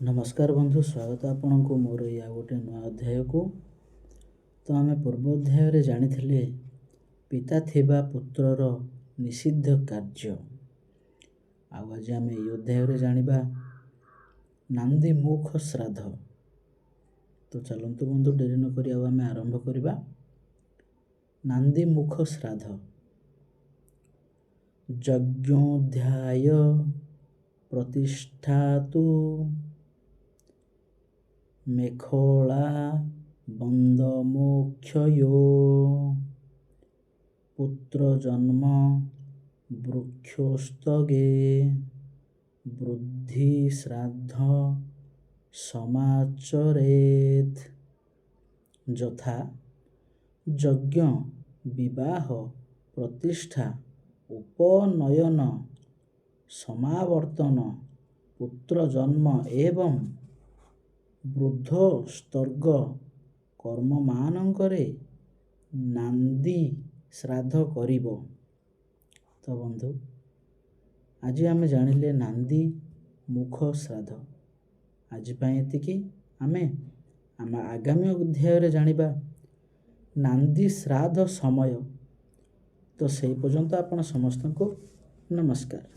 नमस्कार बंधु, स्वागत आपणको मोर या गोटे नुआ अध्याय को। तो आम पूर्व अध्याय जानी पिता थिबा पुत्रर निषिद्ध कार्य। आज आम ये अध्याय जानिबा नांदी मुख श्राद्ध। तो चलतु बंधु, डेरी न करी आम आरंभ करवा। नांदी मुख श्राद्ध। यज्ञोध्याय प्रतिष्ठातु मेखला बंदमोक्षयो पुत्र जन्म वृक्षोस्तगे वृद्धि श्राद्ध समाचरेत। यथा यज्ञ विवाह प्रतिष्ठा उपनयन समावर्तन पुत्र जन्म एवं वृद्धस्तर्ग कर्म मानंकरे नांदी श्राद्ध करिबो। तो बंधु, आज आम जानिले नांदी मुख श्राद्ध। आज एतिकी आम आगामी अध्याय जानिबा नांदी श्राद्ध समय। तो से पर्यंत आपण समस्त को नमस्कार।